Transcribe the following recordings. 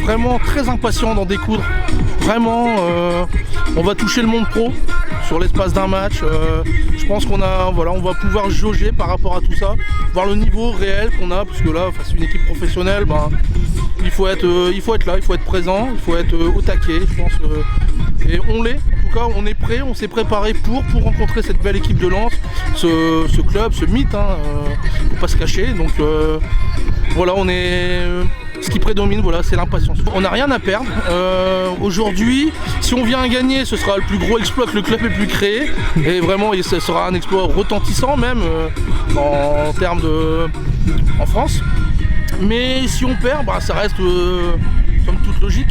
vraiment très impatient d'en découdre. Vraiment, on va toucher le monde pro sur l'espace d'un match. Je pense qu'on on va pouvoir jauger par rapport à tout ça, voir le niveau réel qu'on a, parce que là, face à une équipe professionnelle, il faut être là, il faut être présent, il faut être au taquet, je pense. Et on l'est, en tout cas, on est prêt, on s'est préparé pour rencontrer cette belle équipe de Lens, ce club, ce mythe, faut pas se cacher. Donc voilà, ce qui prédomine, voilà, c'est l'impatience. On n'a rien à perdre. Aujourd'hui, si on vient à gagner, ce sera le plus gros exploit que le club ait pu créer. Et vraiment, ce sera un exploit retentissant même en France. Mais si on perd, ça reste somme toute logique.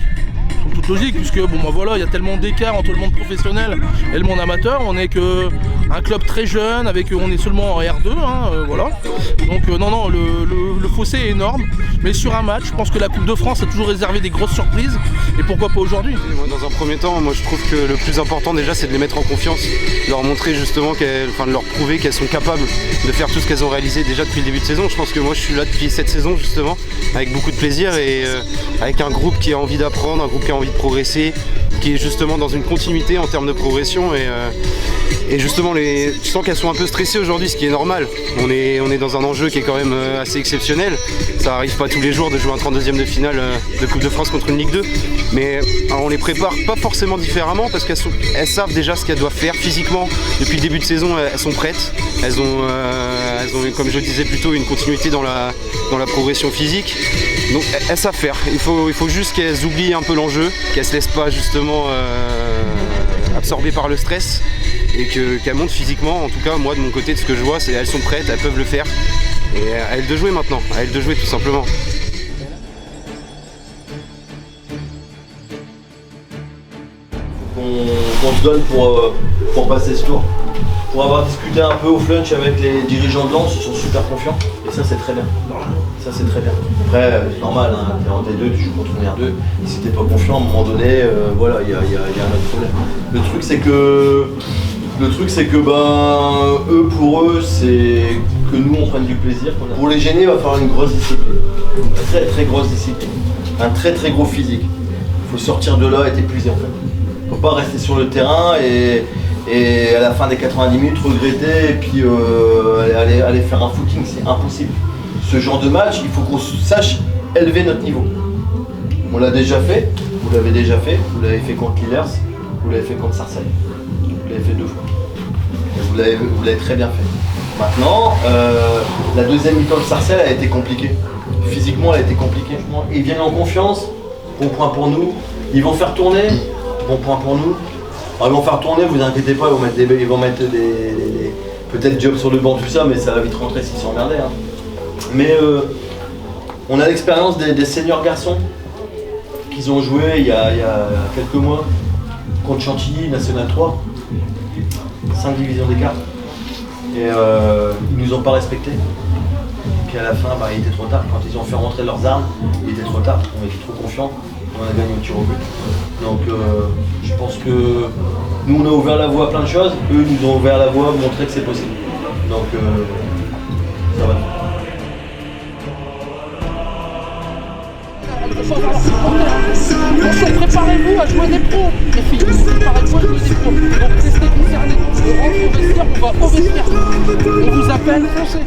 Puisque il y a tellement d'écart entre le monde professionnel et le monde amateur. On n'est qu'un club très jeune, on est seulement en R2, voilà. Donc le fossé est énorme. Mais sur un match, je pense que la Coupe de France a toujours réservé des grosses surprises. Et pourquoi pas aujourd'hui? Dans un premier temps, moi je trouve que le plus important déjà, c'est de les mettre en confiance, de leur montrer justement, de leur prouver qu'elles sont capables de faire tout ce qu'elles ont réalisé déjà depuis le début de saison. Je pense que moi je suis là depuis cette saison justement, avec beaucoup de plaisir et avec un groupe qui a envie d'apprendre, un groupe qui a envie de progresser, qui est justement dans une continuité en termes de progression et justement je sens qu'elles sont un peu stressées aujourd'hui, ce qui est normal. On est dans un enjeu qui est quand même assez exceptionnel. Ça arrive pas tous les jours de jouer un 32e de finale de Coupe de France contre une Ligue 2, mais on les prépare pas forcément différemment parce qu'elles savent déjà ce qu'elles doivent faire physiquement. Depuis le début de saison, elles sont prêtes. Elles ont, comme je le disais plus tôt, une continuité dans la progression physique. Donc elles savent faire. Il faut juste qu'elles oublient un peu l'enjeu, qu'elles se laissent pas justement absorber par le stress et qu'elles montent physiquement. En tout cas, moi de mon côté, de ce que je vois, c'est qu'elles sont prêtes, elles peuvent le faire. Et à elles de jouer maintenant, à elles de jouer tout simplement. Qu'on se donne pour passer ce tour. Pour avoir discuté un peu au flunch avec les dirigeants de Lens, ils sont super confiants. Et ça c'est très bien. Ça c'est très bien. Après, c'est normal, t'es en D2, tu joues contre une R2. Et si t'es pas confiant, à un moment donné, il y a un autre problème. Le truc c'est que eux, pour eux, c'est que nous on prenne du plaisir. Pour les gêner, il va falloir une grosse discipline. Une très très grosse discipline. Un très très gros physique. Il faut sortir de là et t'épuiser en fait. Faut pas rester sur le terrain et à la fin des 90 minutes regretter et puis aller faire un footing, c'est impossible. Ce genre de match, il faut qu'on sache élever notre niveau. On l'a déjà fait, vous l'avez déjà fait, vous l'avez fait contre Lillers, vous l'avez fait contre Sarcelles. Vous l'avez fait 2 fois. Et vous l'avez très bien fait. Maintenant, la deuxième mi-temps de Sarcelles a été compliquée. Physiquement, elle a été compliquée. Ils viennent en confiance, bon point pour nous. Ils vont faire tourner, bon point pour nous. Alors, ils vont faire tourner, vous inquiétez pas, ils vont mettre des peut-être job sur le banc, tout ça, mais ça va vite rentrer s'ils s'emmerdaient. Mais on a l'expérience des seniors garçons qu'ils ont joué il y a quelques mois contre Chantilly, National 3, 5 divisions d'écart. Et ils nous ont pas respectés. Et puis à la fin, il était trop tard. Quand ils ont fait rentrer leurs armes, il était trop tard. On était trop confiants. On a gagné au tir au but. Donc je pense que nous on a ouvert la voie à plein de choses, eux nous ont ouvert la voie à montrer que c'est possible. Donc ça va. Préparez-vous à jouer des pros, les filles. Préparez-vous à jouer des pros. Donc restez concernés. On rentre au vestiaire, on va au vestiaire. On vous appelle, foncez.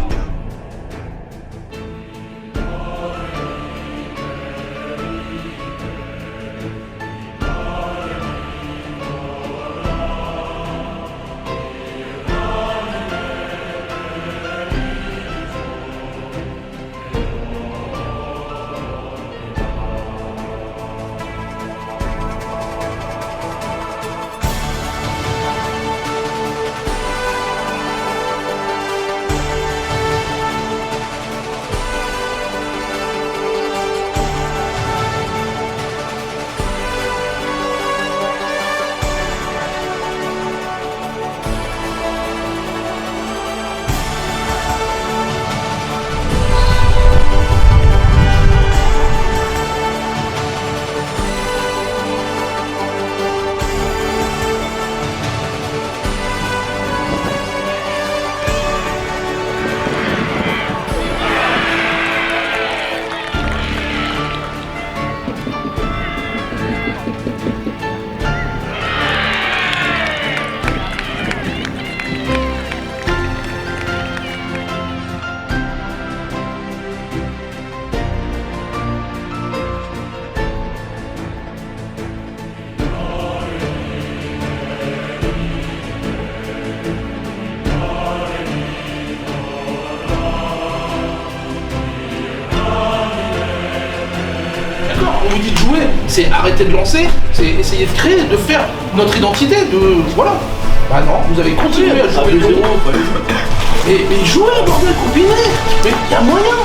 c'est arrêter de lancer, c'est essayer de créer, de faire notre identité, voilà. Bah non, vous avez continué à jouer le jeu. Mais jouez, bordel, combinez. Mais il y a moyen.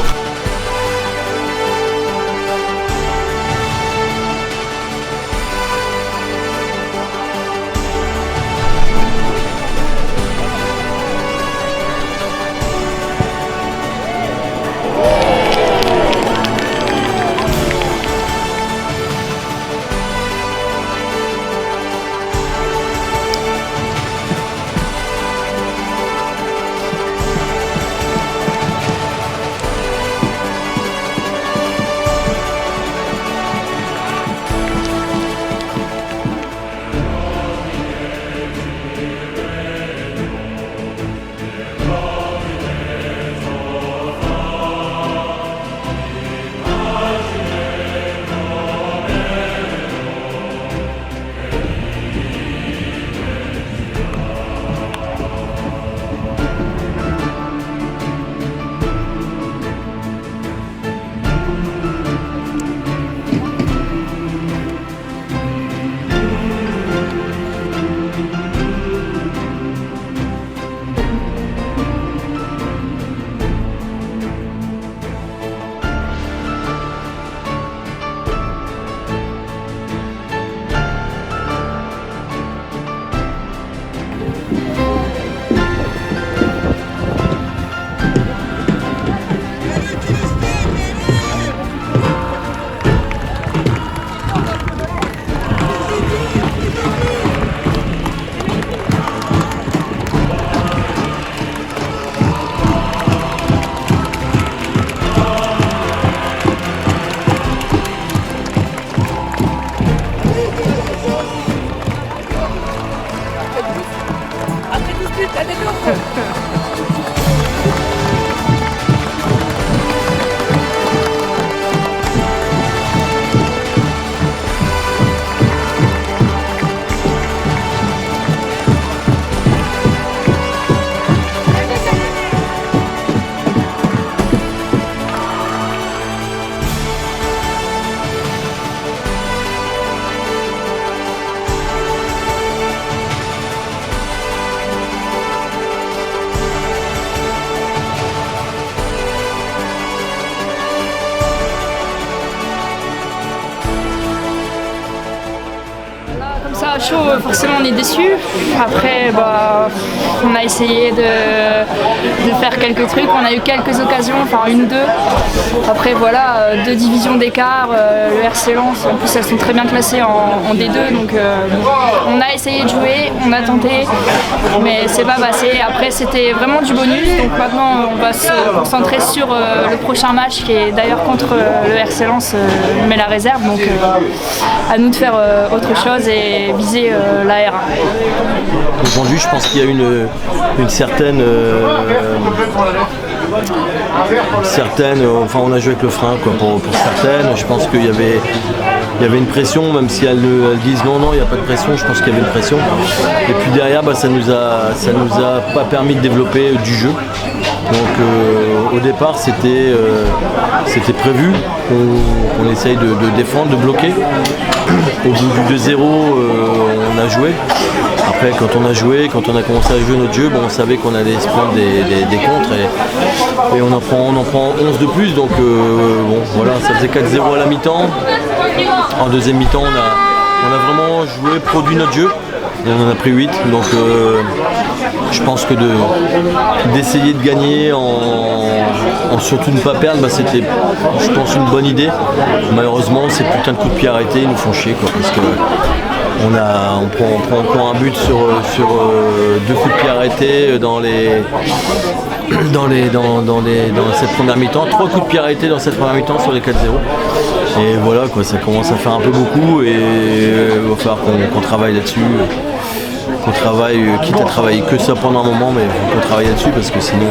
Chaud, forcément on est déçus. Après, on a essayé de faire quelques trucs. On a eu quelques occasions, enfin une, deux. Après voilà, 2 divisions d'écart. Le RC Lens, en plus elles sont très bien classées en D2. Donc on a essayé de jouer, on a tenté, mais c'est pas passé. Après c'était vraiment du bonus. Donc maintenant on va se concentrer sur le prochain match qui est d'ailleurs contre le RC Lens, mais la réserve. Donc à nous de faire autre chose et viser la R1. Aujourd'hui, je pense qu'il y a une certaine, enfin on a joué avec le frein quoi, pour certaines. Je pense qu'il y avait une pression, même si elles disent non, il n'y a pas de pression, je pense qu'il y avait une pression. Et puis derrière, ça nous a pas permis de développer du jeu. Donc au départ, c'était prévu qu'on essaye de défendre, de bloquer. Au bout du 2-0, on a joué. Après, quand on a commencé à jouer notre jeu, on savait qu'on allait se prendre des contres et on en prend 11 de plus. Donc voilà, ça faisait 4-0 à la mi-temps. En deuxième mi-temps, on a vraiment joué, produit notre jeu. Et on en a pris 8. Donc je pense que d'essayer de gagner en surtout ne pas perdre, c'était, je pense, une bonne idée. Malheureusement, ces putains de coups de pied arrêtés, ils nous font chier quoi, parce que on prend encore un but sur 2 coups de pied arrêtés dans cette première mi-temps, 3 coups de pied arrêtés dans cette première mi-temps sur les 4-0. Et voilà quoi, ça commence à faire un peu beaucoup et il va falloir qu'on travaille là-dessus. Qu'on travaille, quitte à travailler que ça pendant un moment, mais qu'on travaille là-dessus parce que sinon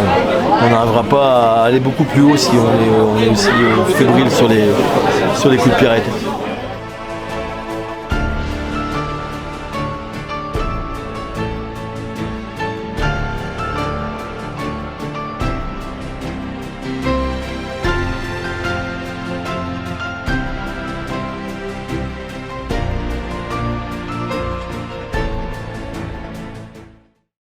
on n'arrivera pas à aller beaucoup plus haut si on est aussi fébrile sur les coups de pied arrêtés.